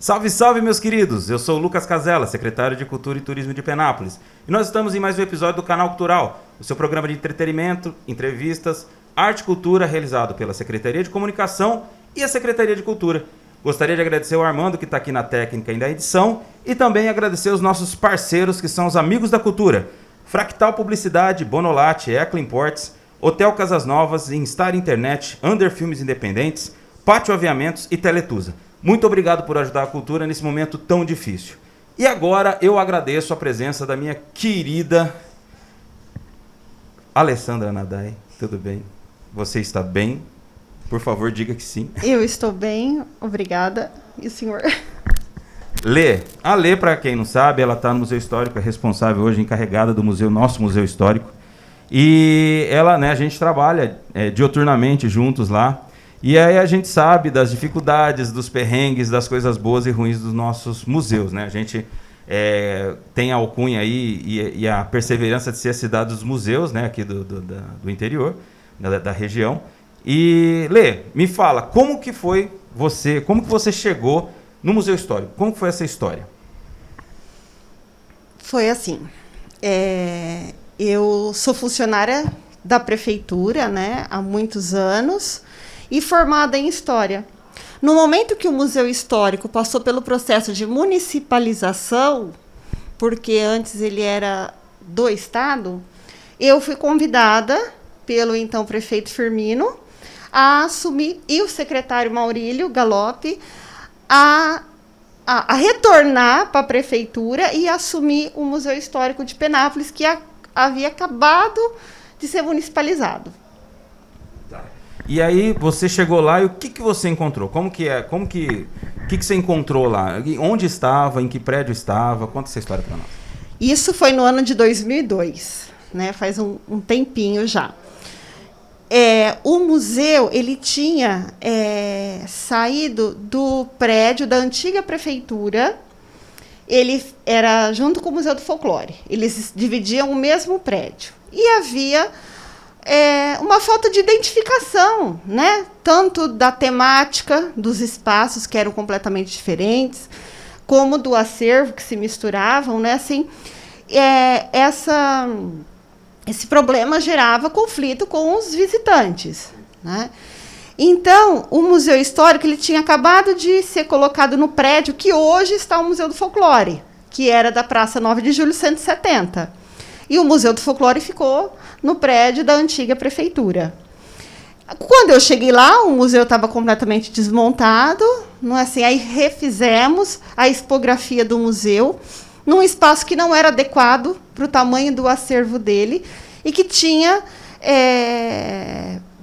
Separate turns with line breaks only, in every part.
Salve, salve, meus queridos! Eu sou o Lucas Casella, secretário de Cultura e Turismo de Penápolis. E nós estamos em mais um episódio do Canal Cultural, o seu programa de entretenimento, entrevistas, arte e cultura realizado pela Secretaria de Comunicação e a Secretaria de Cultura. Gostaria de agradecer ao Armando, que está aqui na técnica e na edição, e também agradecer os nossos parceiros, que são os amigos da cultura. Fractal Publicidade, Bonolate, Ecla Imports, Hotel Casas Novas, Instar Internet, Under Filmes Independentes, Pátio Aviamentos e Teletusa. Muito obrigado por ajudar a cultura nesse momento tão difícil. E agora eu agradeço a presença da minha querida Alessandra Nadai. Tudo bem? Você está bem? Por favor, diga que sim.
Eu estou bem, obrigada. E o senhor?
Lê. A Lê, para quem não sabe, ela está no Museu Histórico, é responsável hoje, encarregada do museu, nosso Museu Histórico. E ela, né, a gente trabalha dioturnamente juntos lá. E aí a gente sabe das dificuldades, dos perrengues, das coisas boas e ruins dos nossos museus, né? A gente tem a alcunha aí e a perseverança de ser a cidade dos museus, né? Aqui do interior, da região. E, Lê, me fala, como que você chegou no Museu Histórico? Como que foi essa história?
Foi assim, eu sou funcionária da prefeitura, né, há muitos anos, e formada em História. No momento que o Museu Histórico passou pelo processo de municipalização, porque antes ele era do Estado, eu fui convidada pelo então prefeito Firmino a assumir, e o secretário Maurílio Galope, a retornar para a prefeitura e assumir o Museu Histórico de Penápolis, que havia acabado de ser municipalizado.
E aí você chegou lá e o que você encontrou? O que você encontrou lá? Onde estava? Em que prédio estava? Conta essa história para nós.
Isso foi no ano de 2002, né? Faz um tempinho já. O museu ele tinha saído do prédio da antiga prefeitura. Ele era junto com o Museu do Folclore. Eles dividiam o mesmo prédio. E havia uma falta de identificação, né? Tanto da temática dos espaços, que eram completamente diferentes, como do acervo, que se misturavam, né? Assim, esse problema gerava conflito com os visitantes, né? Então, o Museu Histórico ele tinha acabado de ser colocado no prédio que hoje está o Museu do Folclore, que era da Praça 9 de Julho 170. E o Museu do Folclore ficou no prédio da antiga prefeitura. Quando eu cheguei lá, o museu estava completamente desmontado, não é assim? Aí refizemos a expografia do museu num espaço que não era adequado para o tamanho do acervo dele e que tinha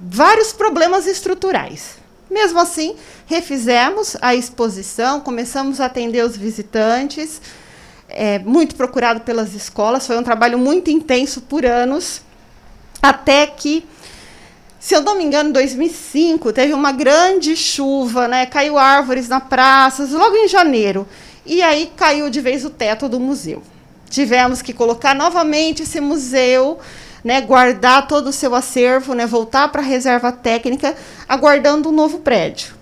vários problemas estruturais. Mesmo assim, refizemos a exposição, começamos a atender os visitantes, muito procurado pelas escolas, foi um trabalho muito intenso por anos, até que, se eu não me engano, em 2005, teve uma grande chuva, né? Caiu árvores na praça, logo em janeiro, e aí caiu de vez o teto do museu. Tivemos que colocar novamente esse museu, né, guardar todo o seu acervo, né, voltar para a reserva técnica, aguardando um novo prédio.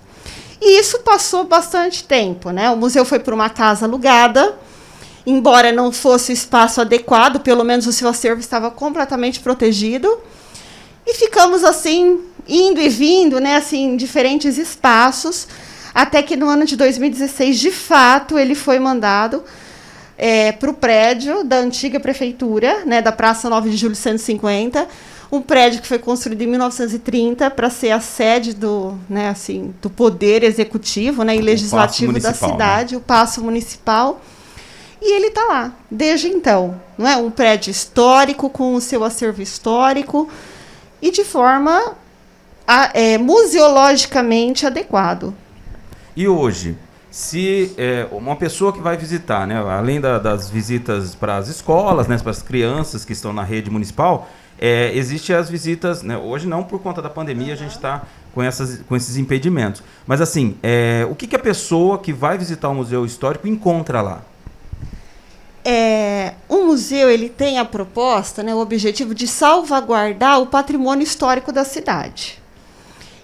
E isso passou bastante tempo, né? O museu foi para uma casa alugada, embora não fosse o espaço adequado, pelo menos o seu acervo estava completamente protegido. E ficamos assim, indo e vindo, né, assim, em diferentes espaços, até que no ano de 2016, de fato, ele foi mandado para o prédio da antiga prefeitura, né, da Praça 9 de Julho 150, um prédio que foi construído em 1930 para ser a sede do, né, assim, do poder executivo, né, e legislativo da cidade, né? O Paço Municipal. E ele está lá, desde então. Não é? Um prédio histórico, com o seu acervo histórico, e de forma museologicamente adequado.
E hoje, se uma pessoa que vai visitar, né, além das visitas para as escolas, né, para as crianças que estão na rede municipal, existem as visitas, né, hoje não por conta da pandemia, a gente está com esses impedimentos. Mas assim, o que a pessoa que vai visitar o Museu Histórico encontra lá?
O museu ele tem a proposta, né, o objetivo de salvaguardar o patrimônio histórico da cidade.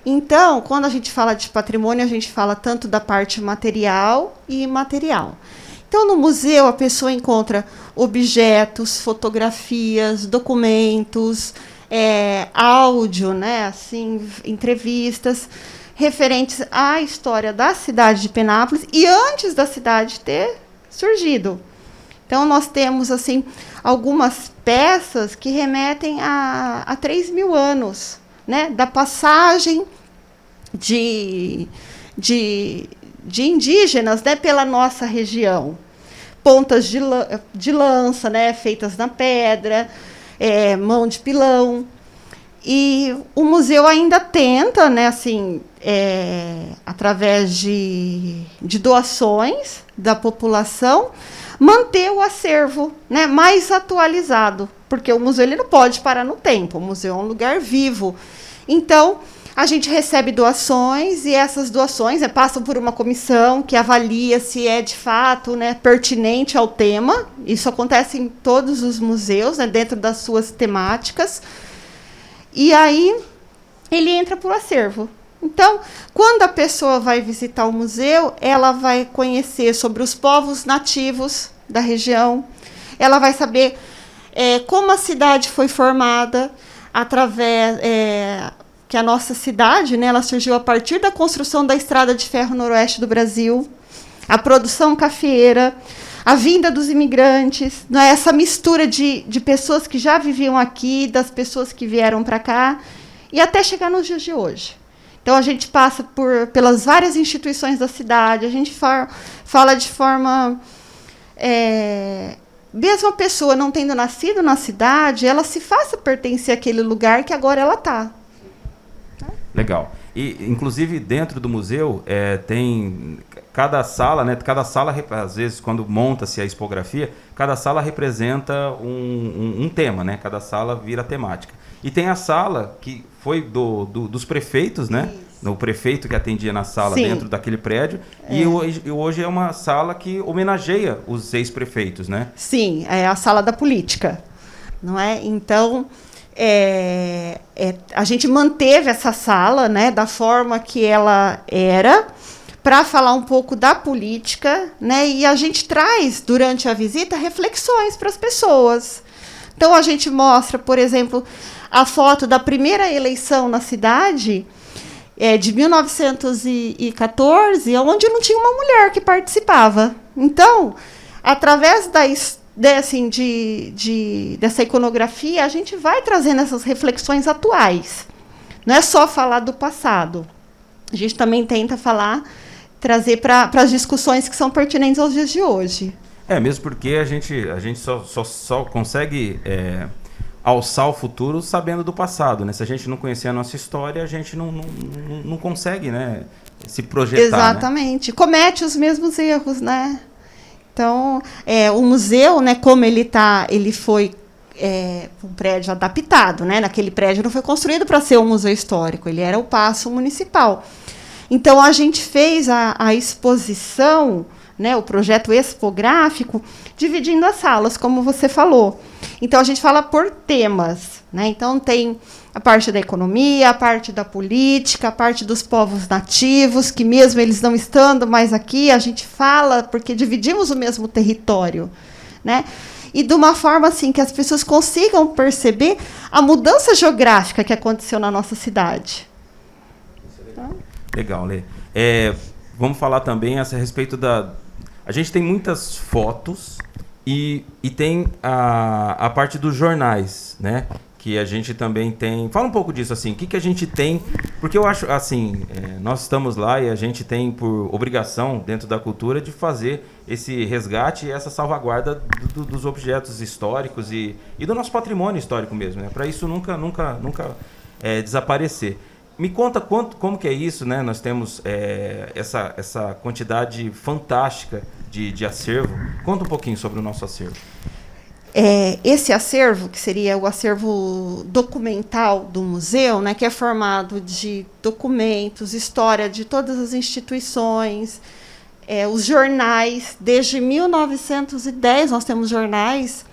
Então, quando a gente fala de patrimônio, a gente fala tanto da parte material e imaterial. Então, no museu, a pessoa encontra objetos, fotografias, documentos, áudio, né, assim, entrevistas referentes à história da cidade de Penápolis e antes da cidade ter surgido. Então, nós temos assim algumas peças que remetem a 3.000 anos, né, da passagem de indígenas, né, pela nossa região. Pontas de lança, né, feitas na pedra, mão de pilão. E o museu ainda tenta, né, assim, através de doações da população, manter o acervo, né, mais atualizado, porque o museu ele não pode parar no tempo, o museu é um lugar vivo. Então, a gente recebe doações e essas doações passam por uma comissão que avalia se é de fato, né, pertinente ao tema. Isso acontece em todos os museus, né, dentro das suas temáticas. E aí ele entra para o acervo. Então, quando a pessoa vai visitar o museu, ela vai conhecer sobre os povos nativos da região, ela vai saber como a cidade foi formada, através que a nossa cidade, né, ela surgiu a partir da construção da Estrada de Ferro Noroeste do Brasil, a produção cafeeira, a vinda dos imigrantes, né, essa mistura de pessoas que já viviam aqui, das pessoas que vieram para cá, e até chegar nos dias de hoje. Então, a gente passa pelas várias instituições da cidade, a gente fala de forma... mesmo a pessoa não tendo nascido na cidade, ela se faça pertencer àquele lugar que agora ela está.
Legal. E, inclusive, dentro do museu, tem cada sala, né? Cada sala, às vezes, quando monta-se a expografia, cada sala representa um tema, né? Cada sala vira temática. E tem a sala que foi dos prefeitos, né? Isso. O prefeito que atendia na sala Sim. dentro daquele prédio. E hoje é uma sala que homenageia os ex-prefeitos, né?
Sim, é a sala da política, não é? Então... a gente manteve essa sala, né, da forma que ela era, para falar um pouco da política, né, e a gente traz, durante a visita, reflexões para as pessoas. Então, a gente mostra, por exemplo, a foto da primeira eleição na cidade, de 1914, onde não tinha uma mulher que participava. Então, através dessa iconografia, a gente vai trazendo essas reflexões atuais. Não é só falar do passado. A gente também tenta trazer para as discussões que são pertinentes aos dias de hoje.
Mesmo porque a gente só consegue alçar o futuro sabendo do passado, né? Se a gente não conhecer a nossa história, a gente não consegue, né, se projetar.
Exatamente. Né? Comete os mesmos erros, né? Então, o museu, né, como ele foi um prédio adaptado, né? Naquele prédio não foi construído para ser um museu histórico, ele era o Paço Municipal. Então, a gente fez a exposição, né, o projeto expográfico, dividindo as salas, como você falou. Então, a gente fala por temas, né? Então, tem a parte da economia, a parte da política, a parte dos povos nativos, que mesmo eles não estando mais aqui, a gente fala porque dividimos o mesmo território, né? E de uma forma assim que as pessoas consigam perceber a mudança geográfica que aconteceu na nossa cidade.
Legal, Lê. Vamos falar também a respeito a gente tem muitas fotos e tem a parte dos jornais, né? Que a gente também tem... Fala um pouco disso, assim, o que a gente tem... Porque eu acho, assim, nós estamos lá e a gente tem por obrigação, dentro da cultura, de fazer esse resgate e essa salvaguarda dos objetos históricos e do nosso patrimônio histórico mesmo, né? Para isso nunca desaparecer. Me conta como que é isso, né? Nós temos essa quantidade fantástica de acervo. Conta um pouquinho sobre o nosso acervo.
Esse acervo, que seria o acervo documental do museu, né, que é formado de documentos, história de todas as instituições, os jornais. Desde 1910 nós temos jornais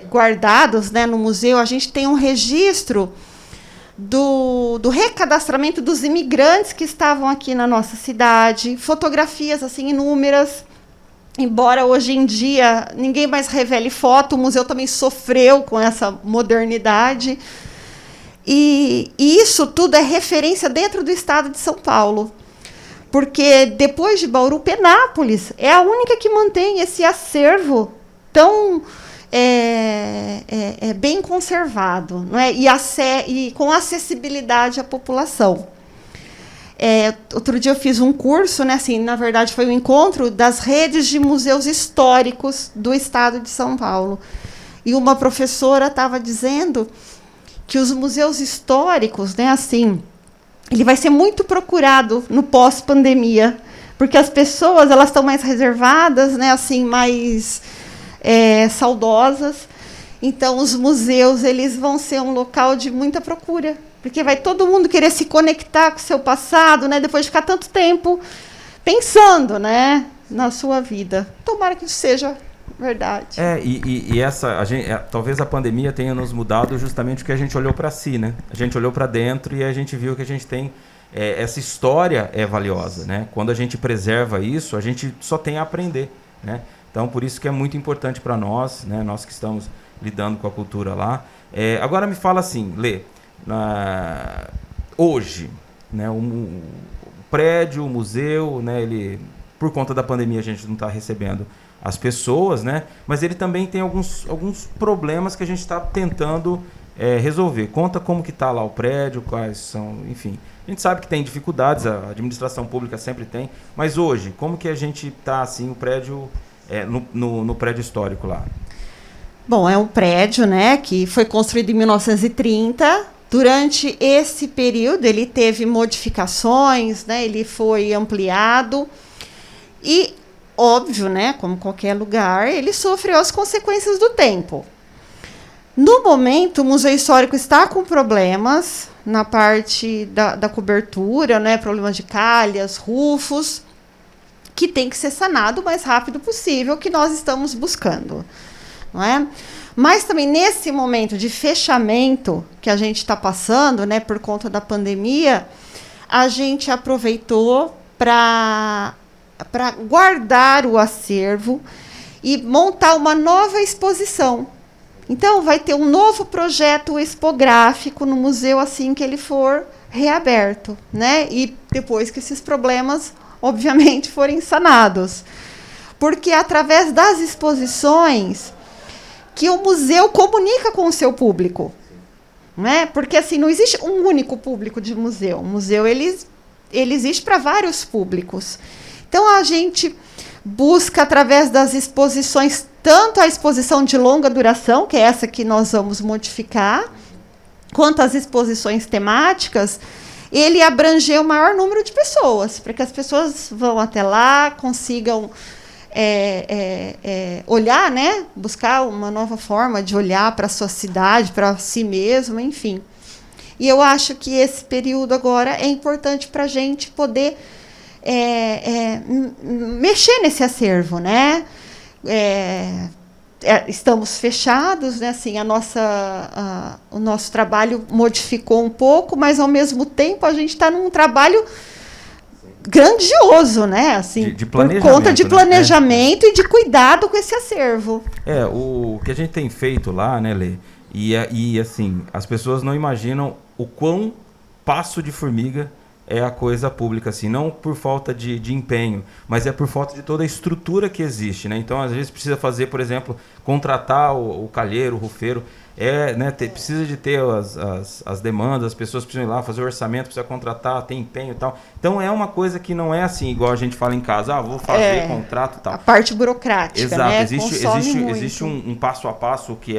guardados, né, no museu. A gente tem um registro do recadastramento dos imigrantes que estavam aqui na nossa cidade, fotografias assim inúmeras. Embora hoje em dia ninguém mais revele foto, o museu também sofreu com essa modernidade. E isso tudo é referência dentro do estado de São Paulo. Porque depois de Bauru, Penápolis é a única que mantém esse acervo tão bem conservado, não é? E com acessibilidade à população. Outro dia eu fiz um curso, né, assim, na verdade foi um encontro das redes de museus históricos do estado de São Paulo. E uma professora estava dizendo que os museus históricos, né, assim, ele vai ser muito procurado no pós-pandemia, porque as pessoas elas estão mais reservadas, né, assim, mais saudosas. Então, os museus eles vão ser um local de muita procura, porque vai todo mundo querer se conectar com o seu passado, né, depois de ficar tanto tempo pensando, né, na sua vida. Tomara que isso seja verdade.
Talvez a pandemia tenha nos mudado justamente porque a gente olhou para si, né? A gente olhou para dentro e a gente viu que a gente tem essa história é valiosa, né? Quando a gente preserva isso, a gente só tem a aprender, né? Então, por isso que é muito importante para nós, né? Nós que estamos lidando com a cultura lá. Agora me fala assim, Lê, hoje, né? O prédio, o museu, né? Ele, por conta da pandemia, a gente não está recebendo as pessoas, né? Mas ele também tem alguns problemas que a gente está tentando resolver. Conta como que está lá o prédio, quais são, enfim. A gente sabe que tem dificuldades, a administração pública sempre tem, mas hoje, como que a gente está, assim, o prédio, no prédio histórico lá?
Bom, é um prédio, né, que foi construído em 1930. Durante esse período, ele teve modificações, né, ele foi ampliado e, óbvio, né, como qualquer lugar, ele sofreu as consequências do tempo. No momento, o Museu Histórico está com problemas na parte da cobertura, né, problemas de calhas, rufos, que tem que ser sanado o mais rápido possível, que nós estamos buscando. Não é? Mas também nesse momento de fechamento que a gente está passando, né, por conta da pandemia, a gente aproveitou para guardar o acervo e montar uma nova exposição. Então, vai ter um novo projeto expográfico no museu assim que ele for reaberto, né? E depois que esses problemas, obviamente, forem sanados. Porque é através das exposições que o museu comunica com o seu público. Né? Porque assim, não existe um único público de museu. O museu ele existe para vários públicos. Então, a gente busca, através das exposições, tanto a exposição de longa duração, que é essa que nós vamos modificar, quanto as exposições temáticas, ele abranger o maior número de pessoas, para que as pessoas vão até lá, consigam olhar, né? Buscar uma nova forma de olhar para a sua cidade, para si mesmo, enfim. E eu acho que esse período agora é importante para a gente poder mexer nesse acervo, né? Estamos fechados, né? Assim, o nosso trabalho modificou um pouco, mas ao mesmo tempo a gente está num trabalho grandioso, né? Assim,
de
por conta de planejamento,
né?
E de cuidado com esse acervo.
O que a gente tem feito lá, né, Lê? E assim, as pessoas não imaginam o quão passo de formiga é a coisa pública, assim, não por falta de empenho, mas é por falta de toda a estrutura que existe, né? Então, às vezes, precisa fazer, por exemplo, contratar o calheiro, o rufeiro, né, precisa de ter as demandas, as pessoas precisam ir lá fazer o orçamento, precisa contratar, tem empenho e tal. Então, é uma coisa que não é assim, igual a gente fala em casa, vou fazer contrato e tal.
A parte burocrática,
exato,
né?
Existe um passo a passo que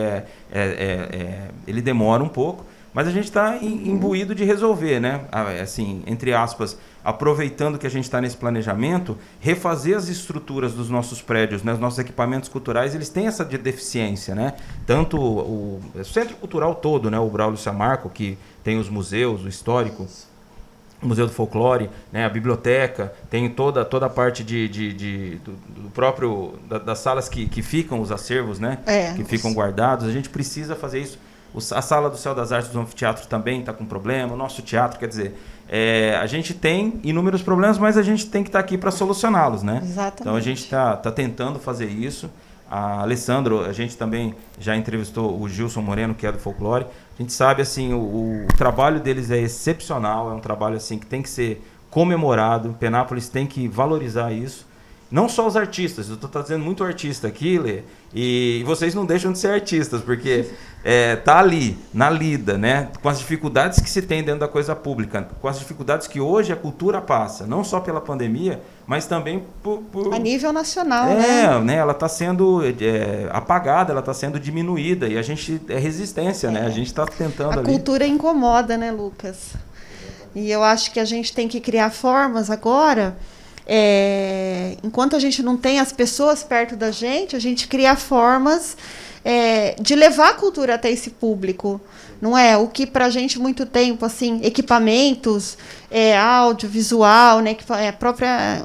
ele demora um pouco, mas a gente está imbuído de resolver, né? Assim, entre aspas, aproveitando que a gente está nesse planejamento, refazer as estruturas dos nossos prédios, né? Os nossos equipamentos culturais, eles têm essa deficiência, né? Tanto o Centro Cultural todo, né? O Braulio Samarco, que tem os museus, o histórico, o Museu do Folclore, né? A biblioteca, tem toda a parte do próprio das salas que ficam os acervos, né? Que ficam guardados. A gente precisa fazer isso a Sala do Céu das Artes do Anfiteatro também está com problema, o nosso teatro, quer dizer, a gente tem inúmeros problemas, mas a gente tem que estar aqui para solucioná-los, né?
Exatamente.
Então a gente está tentando fazer isso. A Alessandro, a gente também já entrevistou o Gilson Moreno, que é do Folclore. A gente sabe, assim, o trabalho deles é excepcional, é um trabalho assim que tem que ser comemorado. Penápolis tem que valorizar isso. Não só os artistas, eu estou trazendo muito artista aqui, Lê, e vocês não deixam de ser artistas, porque tá ali, na lida, né, com as dificuldades que se tem dentro da coisa pública, com as dificuldades que hoje a cultura passa, não só pela pandemia, mas também por a
nível nacional,
né? Ela está sendo apagada, ela está sendo diminuída, e a gente é resistência, né? A gente está tentando
A cultura incomoda, né, Lucas? E eu acho que a gente tem que criar formas agora. Enquanto a gente não tem as pessoas perto da gente, a gente cria formas de levar a cultura até esse público, não é? O que para a gente muito tempo, assim, equipamentos, audiovisual, né, que própria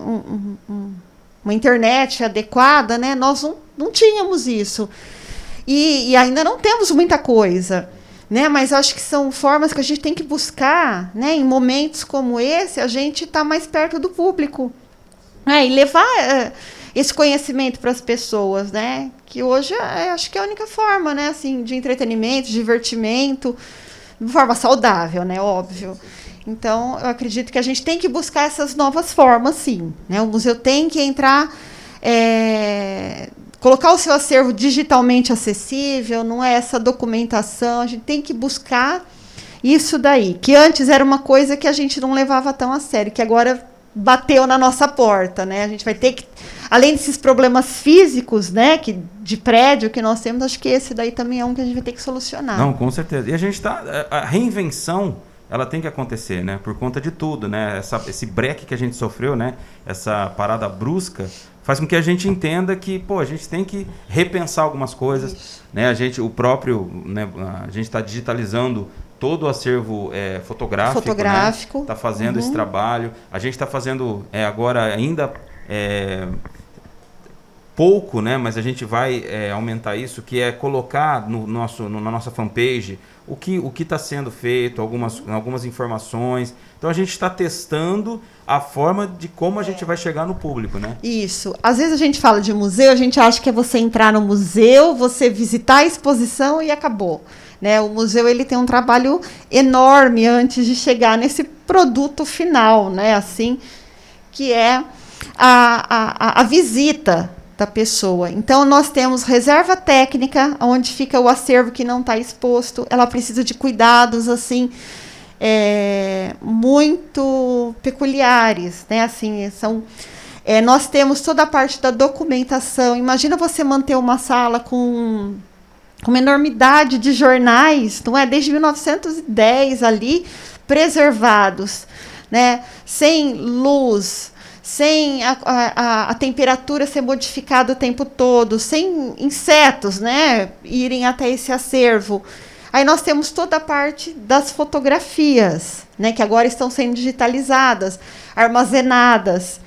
uma internet adequada, né? Nós não tínhamos isso e ainda não temos muita coisa. Né, mas acho que são formas que a gente tem que buscar, né, em momentos como esse, a gente está mais perto do público. E levar esse conhecimento para as pessoas, né? Que hoje acho que é a única forma, né? Assim, de entretenimento, de divertimento, de forma saudável, né? Óbvio. Então, eu acredito que a gente tem que buscar essas novas formas, sim. Né? O museu tem que entrar, colocar o seu acervo digitalmente acessível, não é essa documentação, a gente tem que buscar isso daí, que antes era uma coisa que a gente não levava tão a sério, que agora bateu na nossa porta, né? A gente vai ter que, além desses problemas físicos, né, de prédio que nós temos, acho que esse daí também é um que a gente vai ter que solucionar.
Não, com certeza. E a gente a reinvenção, ela tem que acontecer, né? Por conta de tudo, né? Esse breque que a gente sofreu, né? Essa parada brusca faz com que a gente entenda que, pô, a gente tem que repensar algumas coisas, né? A gente está digitalizando todo o acervo fotográfico. Está fazendo esse trabalho. A gente está fazendo agora ainda pouco, né? Mas a gente vai aumentar isso, que é colocar na nossa fanpage o que está sendo feito, algumas informações. Então a gente está testando a forma de como a gente vai chegar no público, né?
Isso. Às vezes a gente fala de museu, a gente acha que é você entrar no museu, você visitar a exposição e acabou. Né? O museu ele tem um trabalho enorme antes de chegar nesse produto final, né? Assim, que é a visita da pessoa. Então, nós temos reserva técnica, onde fica o acervo que não está exposto. Ela precisa de cuidados assim muito peculiares, né? Assim, nós temos toda a parte da documentação. Imagina você manter uma sala com uma enormidade de jornais, não é? Desde 1910 ali, preservados, né? Sem luz, sem a temperatura ser modificada o tempo todo, sem insetos, né, irem até esse acervo. Aí nós temos toda a parte das fotografias, né, que agora estão sendo digitalizadas, armazenadas.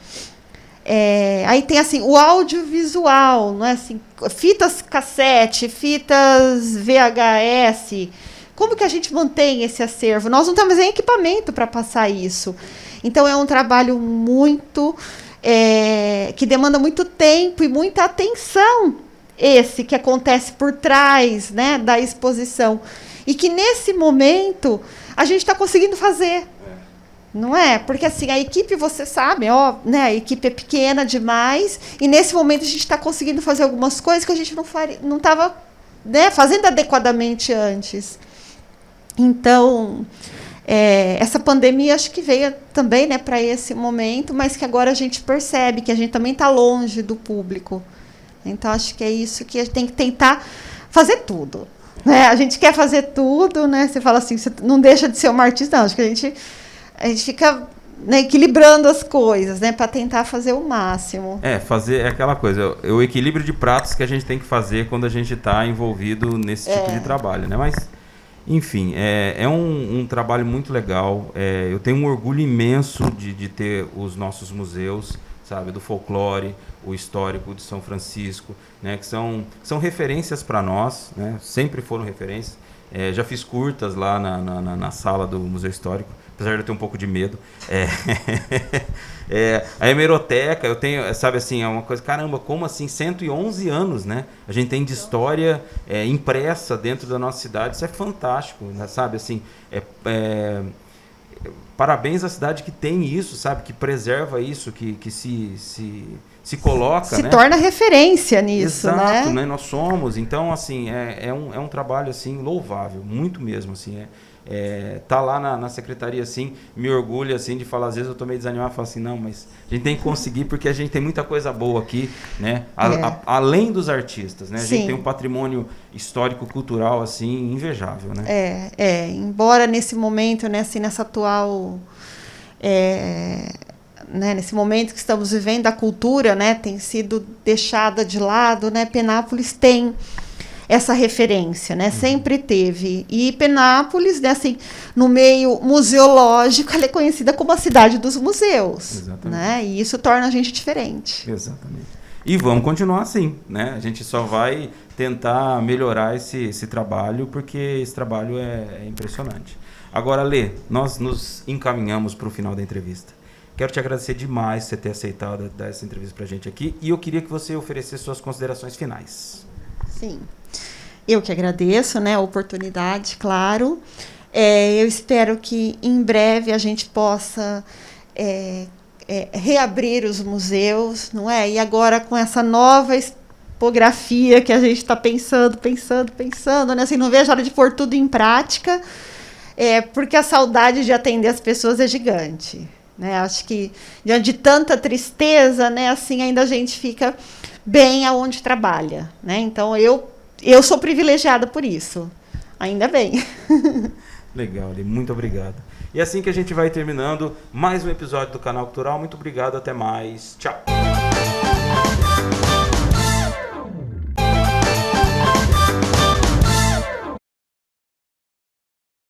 Aí tem assim o audiovisual, não é assim, fitas cassete, fitas VHS. Como que a gente mantém esse acervo? Nós não temos nem equipamento para passar isso. Então é um trabalho muito que demanda muito tempo e muita atenção, esse que acontece por trás, né, da exposição. E que nesse momento a gente está conseguindo fazer. Não é? Porque assim, a equipe, você sabe, né, a equipe é pequena demais, e nesse momento a gente está conseguindo fazer algumas coisas que a gente não estava, né, fazendo adequadamente antes. Então, essa pandemia acho que veio também, né, para esse momento, mas que agora a gente percebe que a gente também está longe do público. Então, acho que é isso que a gente tem que tentar fazer tudo. Né? A gente quer fazer tudo, né? Você fala assim, você não deixa de ser uma artista, não. Acho que a gente fica, né, equilibrando as coisas, né, para tentar fazer o máximo.
Fazer aquela coisa, o equilíbrio de pratos que a gente tem que fazer quando a gente está envolvido nesse tipo de trabalho, né? Mas, enfim, é um trabalho muito legal. Eu tenho um orgulho imenso de ter os nossos museus, sabe, do folclore, o histórico de São Francisco, né, que são referências para nós, né? Sempre foram referências. Já fiz curtas lá na sala do Museu Histórico, apesar de eu ter um pouco de medo. A hemeroteca, eu tenho, sabe assim, é uma coisa, caramba, como assim, 111 anos, né? A gente tem de história impressa dentro da nossa cidade, isso é fantástico, né? Sabe assim, parabéns à cidade que tem isso, sabe, que preserva isso, que se coloca,
se
né?
torna referência nisso,
Exato,
né?
Nós somos, então assim, é um trabalho assim louvável, muito mesmo, assim, tá lá na secretaria, assim, me orgulha, assim, de falar, às vezes eu tô meio desanimado, falo assim, não, mas a gente tem que conseguir, porque a gente tem muita coisa boa aqui, né, além dos artistas, né, a gente tem um patrimônio histórico, cultural, assim, invejável, né.
Embora nesse momento, né, assim, nessa atual... né, nesse momento que estamos vivendo, a cultura, né, tem sido deixada de lado, né, Penápolis tem essa referência, né, sempre teve. E Penápolis, né, assim, no meio museológico, ela é conhecida como a cidade dos museus. Exatamente. Né, e isso torna a gente diferente.
Exatamente. E vamos continuar assim, né? A gente só vai tentar melhorar esse trabalho, porque esse trabalho é impressionante. Agora, Lê, nós nos encaminhamos para o final da entrevista. Quero te agradecer demais por você ter aceitado dar essa entrevista para a gente aqui. E eu queria que você oferecesse suas considerações finais.
Sim. Eu que agradeço, né, a oportunidade, claro. Eu espero que em breve a gente possa reabrir os museus, não é? E agora com essa nova expografia que a gente está pensando, né? Assim, não vejo a hora de pôr tudo em prática, porque a saudade de atender as pessoas é gigante. Né? Acho que diante de tanta tristeza, né, assim, ainda a gente fica bem aonde trabalha, né? Então eu sou privilegiada por isso, ainda bem.
Legal, Lê, muito obrigado. E assim que a gente vai terminando mais um episódio do Canal Cultural. Muito obrigado, até mais, tchau.